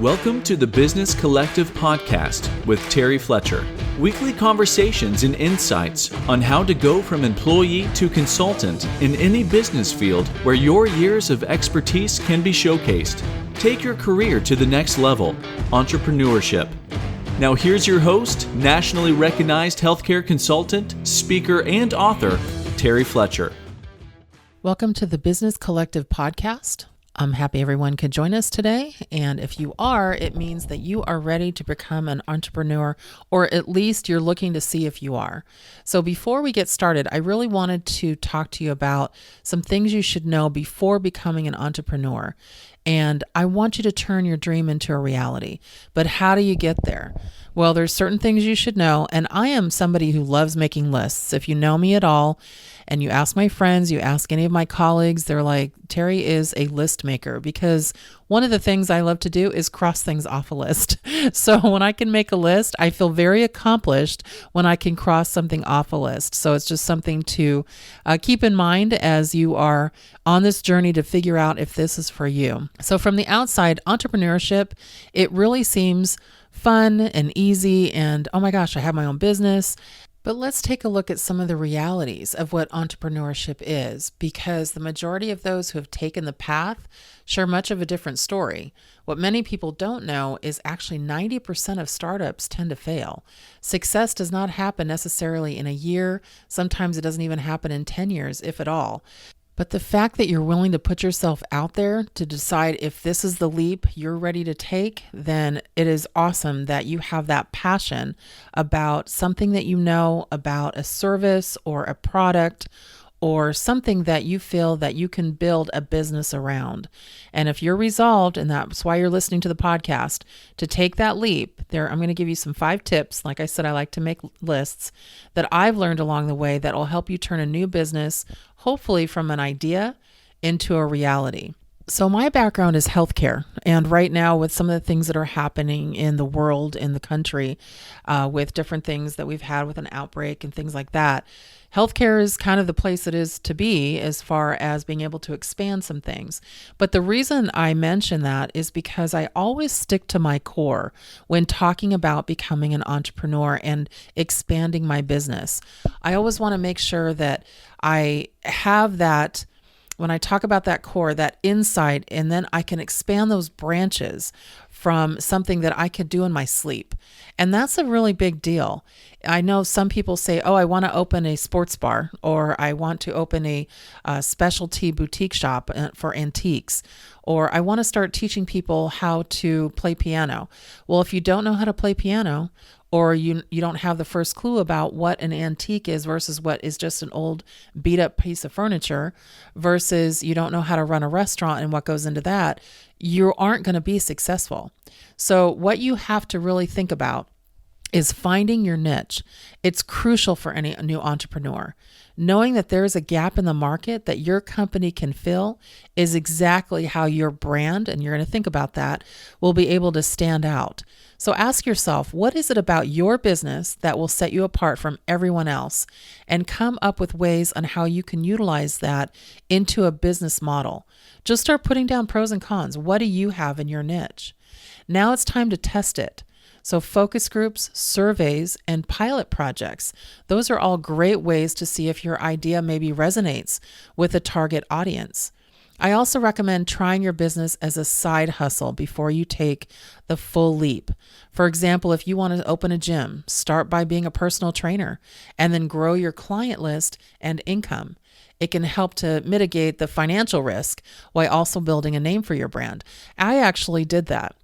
Welcome to the Business Collective Podcast with Terry Fletcher. Weekly conversations and insights on how to go from employee to consultant in any business field where your years of expertise can be showcased. Take your career to the next level, entrepreneurship. Now here's your host, nationally recognized healthcare consultant, speaker, and author, Terry Fletcher. Welcome to the Business Collective Podcast. I'm happy everyone could join us today. And if you are, it means that you are ready to become an entrepreneur, or at least you're looking to see if you are. So before we get started, I really wanted to talk to you about some things you should know before becoming an entrepreneur. And I want you to turn your dream into a reality. But how do you get there? Well, there's certain things you should know. And I am somebody who loves making lists. If you know me at all, and you ask my friends, you ask any of my colleagues, they're like, Terry is a list maker, because one of the things I love to do is cross things off a list. So when I can make a list, I feel very accomplished when I can cross something off a list. So it's just something to keep in mind as you are on this journey to figure out if this is for you. So from the outside, entrepreneurship, it really seems fun and easy and, oh my gosh, I have my own business. But let's take a look at some of the realities of what entrepreneurship is, because the majority of those who have taken the path share much of a different story. What many people don't know is actually 90% of startups tend to fail. Success does not happen necessarily in a year. Sometimes it doesn't even happen in 10 years, if at all. But the fact that you're willing to put yourself out there to decide if this is the leap you're ready to take, then it is awesome that you have that passion about something that you know about a service or a product or something that you feel that you can build a business around. And if you're resolved, and that's why you're listening to the podcast, to take that leap, I'm going to give you some 5 tips. Like I said, I like to make lists that I've learned along the way that will help you turn a new business, hopefully from an idea, into a reality. So my background is healthcare, and right now with some of the things that are happening in the world, in the country, with different things that we've had with an outbreak and things like that, healthcare is kind of the place it is to be as far as being able to expand some things. But the reason I mention that is because I always stick to my core when talking about becoming an entrepreneur and expanding my business. I always want to make sure that I have that, when I talk about that core, that insight, and then I can expand those branches from something that I could do in my sleep. And that's a really big deal. I know some people say, oh, I want to open a sports bar, or I want to open a specialty boutique shop for antiques, or I want to start teaching people how to play piano. Well, if you don't know how to play piano, or you don't have the first clue about what an antique is versus what is just an old beat up piece of furniture, versus you don't know how to run a restaurant and what goes into that, you aren't going to be successful. So what you have to really think about is finding your niche. It's crucial for any new entrepreneur. Knowing that there's a gap in the market that your company can fill is exactly how your brand, and you're going to think about that, will be able to stand out. So ask yourself, what is it about your business that will set you apart from everyone else? And come up with ways on how you can utilize that into a business model. Just start putting down pros and cons. What do you have in your niche? Now it's time to test it. So focus groups, surveys, and pilot projects, those are all great ways to see if your idea maybe resonates with a target audience. I also recommend trying your business as a side hustle before you take the full leap. For example, if you want to open a gym, start by being a personal trainer and then grow your client list and income. It can help to mitigate the financial risk while also building a name for your brand. I actually did that.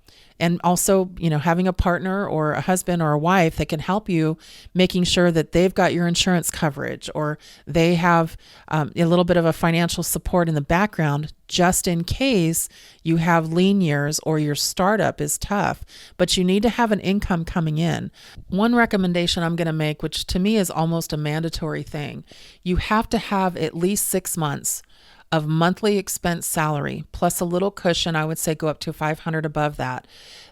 And also, having a partner or a husband or a wife that can help you, making sure that they've got your insurance coverage, or they have a little bit of a financial support in the background, just in case you have lean years or your startup is tough, but you need to have an income coming in. One recommendation I'm going to make, which to me is almost a mandatory thing, you have to have at least 6 months of monthly expense salary, plus a little cushion, I would say go up to $500 above that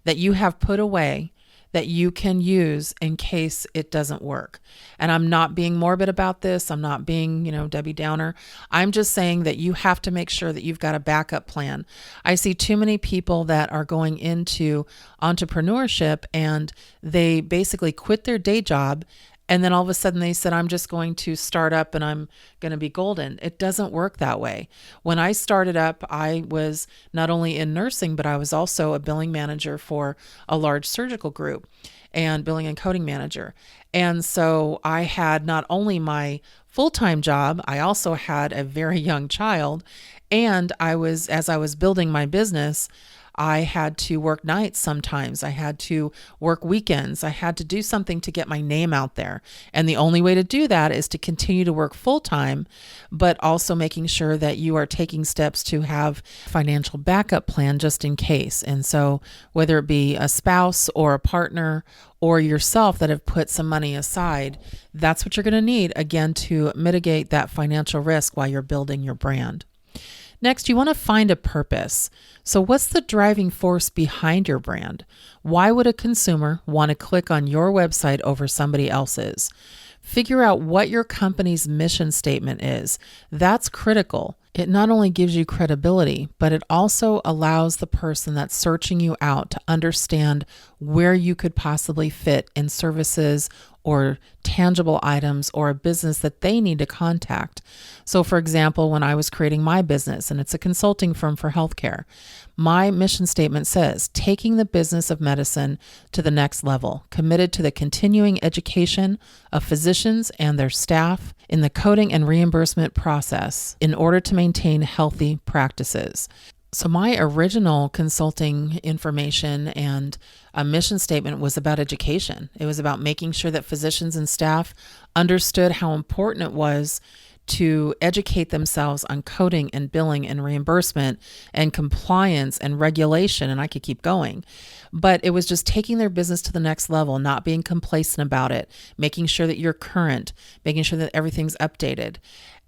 you have put away that you can use in case it doesn't work. And I'm not being morbid about this. I'm not being, Debbie Downer. I'm just saying that you have to make sure that you've got a backup plan. I see too many people that are going into entrepreneurship and they basically quit their day job. And then all of a sudden they said, I'm just going to start up and I'm going to be golden. It doesn't work that way. When I started up, I was not only in nursing, but I was also a billing manager for a large surgical group and billing and coding manager. And so I had not only my full-time job, I also had a very young child. And as I was building my business, I had to work nights sometimes. I had to work weekends. I had to do something to get my name out there. And the only way to do that is to continue to work full time, but also making sure that you are taking steps to have financial backup plan just in case. And so whether it be a spouse or a partner or yourself that have put some money aside, that's what you're going to need, again, to mitigate that financial risk while you're building your brand. Next, you want to find a purpose. So what's the driving force behind your brand? Why would a consumer want to click on your website over somebody else's? Figure out what your company's mission statement is. That's critical. It not only gives you credibility, but it also allows the person that's searching you out to understand where you could possibly fit in services or tangible items or a business that they need to contact. So for example, when I was creating my business, and it's a consulting firm for healthcare, my mission statement says, taking the business of medicine to the next level, committed to the continuing education of physicians and their staff in the coding and reimbursement process in order to maintain healthy practices. So my original consulting information and a mission statement was about education. It was about making sure that physicians and staff understood how important it was to educate themselves on coding and billing and reimbursement and compliance and regulation, and I could keep going. But it was just taking their business to the next level, not being complacent about it, making sure that you're current, making sure that everything's updated.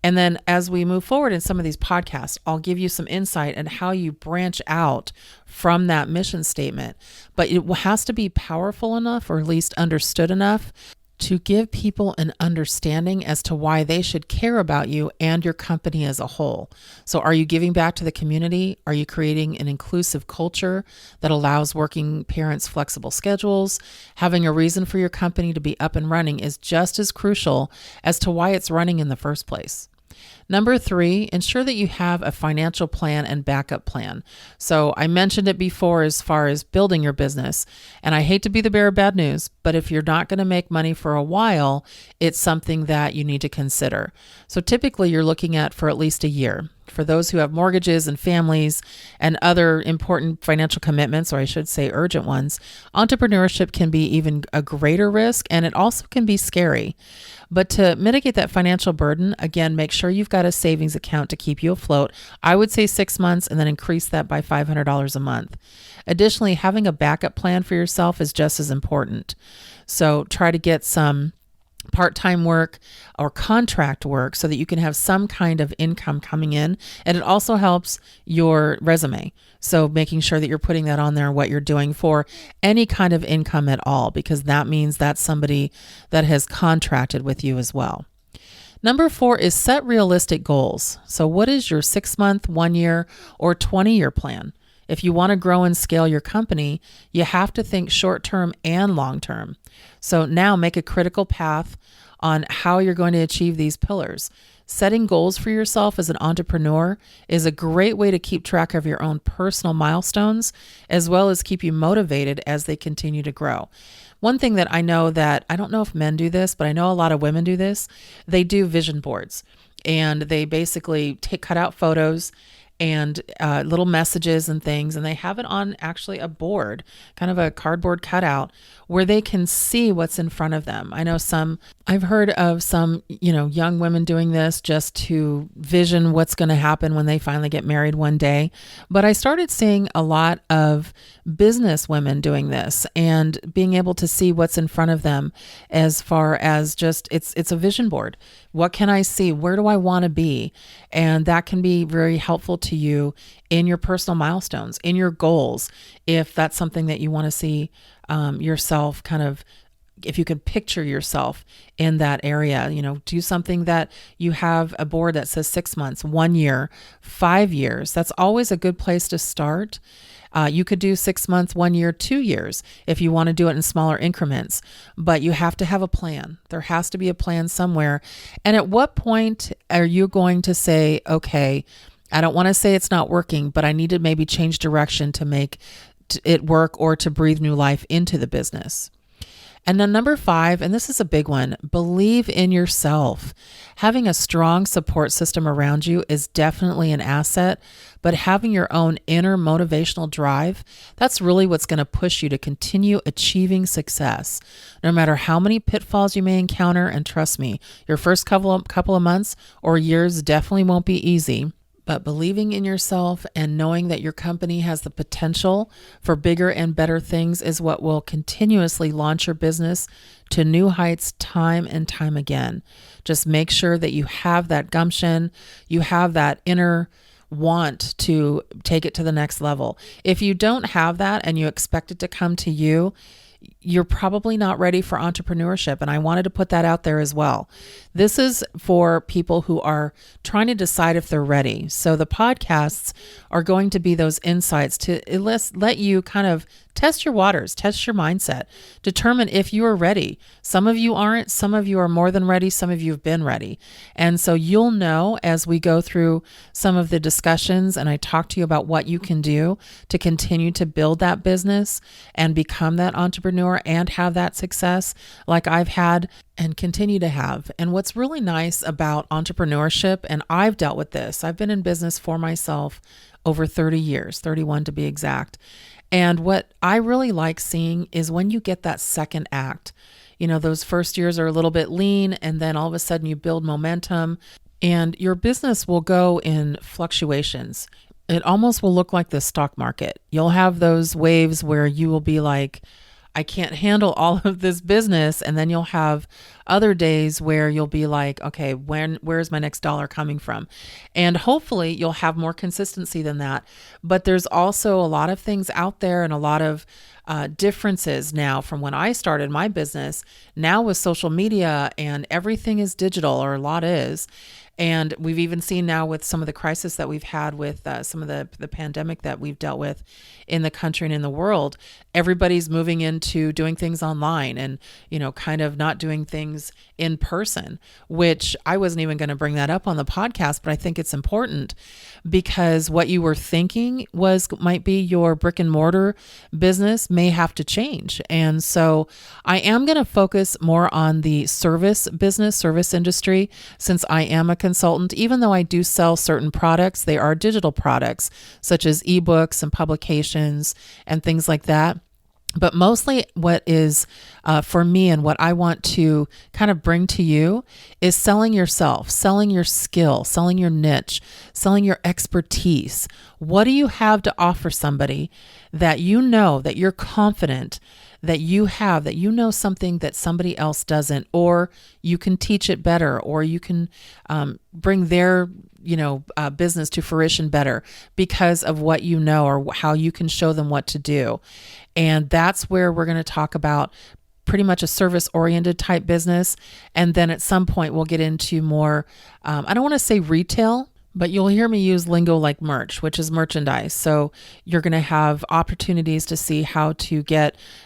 And then as we move forward in some of these podcasts, I'll give you some insight on how you branch out from that mission statement. But it has to be powerful enough, or at least understood enough, to give people an understanding as to why they should care about you and your company as a whole. So are you giving back to the community? Are you creating an inclusive culture that allows working parents flexible schedules? Having a reason for your company to be up and running is just as crucial as to why it's running in the first place. Number 3, ensure that you have a financial plan and backup plan. So I mentioned it before as far as building your business, and I hate to be the bearer of bad news, but if you're not going to make money for a while, it's something that you need to consider. So typically you're looking at for at least a year. For those who have mortgages and families and other important financial commitments, or I should say urgent ones, entrepreneurship can be even a greater risk, and it also can be scary. But to mitigate that financial burden, again, make sure you've got a savings account to keep you afloat. I would say 6 months, and then increase that by $500 a month. Additionally, having a backup plan for yourself is just as important. So try to get some part-time work or contract work so that you can have some kind of income coming in. And it also helps your resume. So making sure that you're putting that on there, what you're doing for any kind of income at all, because that means that's somebody that has contracted with you as well. Number 4 is set realistic goals. So what is your 6-month, 1-year, or 20-year plan? If you want to grow and scale your company, you have to think short-term and long-term. So now make a critical path on how you're going to achieve these pillars. Setting goals for yourself as an entrepreneur is a great way to keep track of your own personal milestones, as well as keep you motivated as they continue to grow. One thing that I know that, I don't know if men do this, but I know a lot of women do this, they do vision boards. And they basically cut out photos and little messages and things, and they have it on actually a board, kind of a cardboard cutout, where they can see what's in front of them. I know some I've heard of some, young women doing this just to vision what's going to happen when they finally get married one day. But I started seeing a lot of business women doing this and being able to see what's in front of them as far as just it's a vision board. What can I see? Where do I want to be? And that can be very helpful to you in your personal milestones, in your goals, if that's something that you want to see yourself kind of, if you could picture yourself in that area, do something that you have a board that says 6 months, 1 year, 5 years. That's always a good place to start. You could do 6 months, 1 year, 2 years if you want to do it in smaller increments, but you have to have a plan. There has to be a plan somewhere. And at what point are you going to say, okay, I don't want to say it's not working, but I need to maybe change direction to make it work or to breathe new life into the business? And then number 5, and this is a big one, believe in yourself. Having a strong support system around you is definitely an asset, but having your own inner motivational drive, that's really what's going to push you to continue achieving success. No matter how many pitfalls you may encounter, and trust me, your first couple of months or years definitely won't be easy. But believing in yourself and knowing that your company has the potential for bigger and better things is what will continuously launch your business to new heights time and time again. Just make sure that you have that gumption, you have that inner want to take it to the next level. If you don't have that and you expect it to come to you, you're probably not ready for entrepreneurship. And I wanted to put that out there as well. This is for people who are trying to decide if they're ready. So the podcasts are going to be those insights to let you kind of test your waters, test your mindset, determine if you are ready. Some of you aren't, some of you are more than ready, some of you have been ready. And so you'll know as we go through some of the discussions and I talk to you about what you can do to continue to build that business and become that entrepreneur and have that success like I've had and continue to have. And what's really nice about entrepreneurship, and I've dealt with this, I've been in business for myself over 30 years, 31 to be exact. And what I really like seeing is when you get that second act, those first years are a little bit lean and then all of a sudden you build momentum and your business will go in fluctuations. It almost will look like the stock market. You'll have those waves where you will be like, I can't handle all of this business. And then you'll have other days where you'll be like, okay, where's my next dollar coming from? And hopefully you'll have more consistency than that. But there's also a lot of things out there and a lot of differences now from when I started my business. Now with social media and everything is digital, or a lot is. And we've even seen now with some of the crisis that we've had with some of the pandemic that we've dealt with in the country and in the world, everybody's moving into doing things online and, kind of not doing things in person, which I wasn't even going to bring that up on the podcast, but I think it's important because what you were thinking might be your brick and mortar business may have to change. And so I am going to focus more on the service industry, since I am a consultant. Even though I do sell certain products, they are digital products such as ebooks and publications and things like that. But mostly what is for me and what I want to kind of bring to you is selling yourself, selling your skill, selling your niche, selling your expertise. What do you have to offer somebody that that you're confident that you have, that something that somebody else doesn't, or you can teach it better, or you can bring their business to fruition better because of what or how you can show them what to do. And that's where we're going to talk about pretty much a service-oriented type business. And then at some point we'll get into more, I don't want to say retail, but you'll hear me use lingo like merch, which is merchandise. So you're going to have opportunities to see how to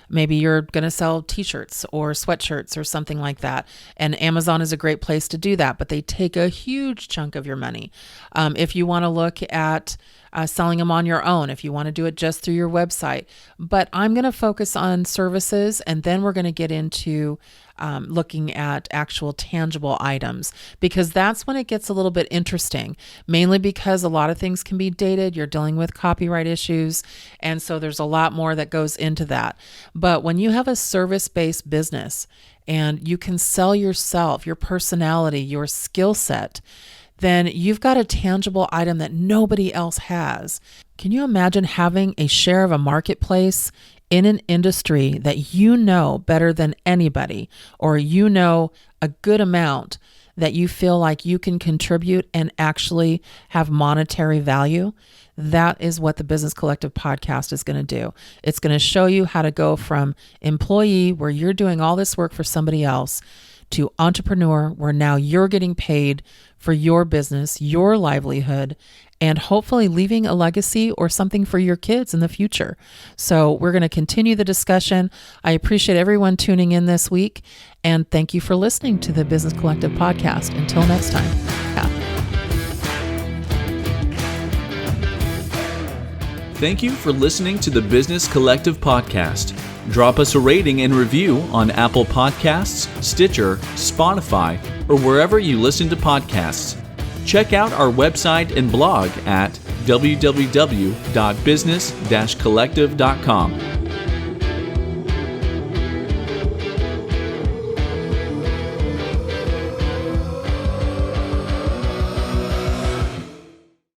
maybe you're going to sell t-shirts or sweatshirts or something like that. And Amazon is a great place to do that, but they take a huge chunk of your money. If you want to look at selling them on your own, if you want to do it just through your website. But I'm going to focus on services, and then we're going to get into looking at actual tangible items, because that's when it gets a little bit interesting, mainly because a lot of things can be dated. You're dealing with copyright issues. And so there's a lot more that goes into that. But when you have a service-based business and you can sell yourself, your personality, your skill set, then you've got a tangible item that nobody else has. Can you imagine having a share of a marketplace in an industry that you know better than anybody, or you know a good amount that you feel like you can contribute and actually have monetary value? That is what the Business Collective podcast is going to do. It's going to show you how to go from employee, where you're doing all this work for somebody else, to entrepreneur, where now you're getting paid for your business, your livelihood, and hopefully leaving a legacy or something for your kids in the future. So we're going to continue the discussion. I appreciate everyone tuning in this week, and thank you for listening to the Business Collective podcast. Until next time. Thank you for listening to the Business Collective podcast. Drop us a rating and review on Apple Podcasts, Stitcher, Spotify, or wherever you listen to podcasts. Check out our website and blog at www.business-collective.com.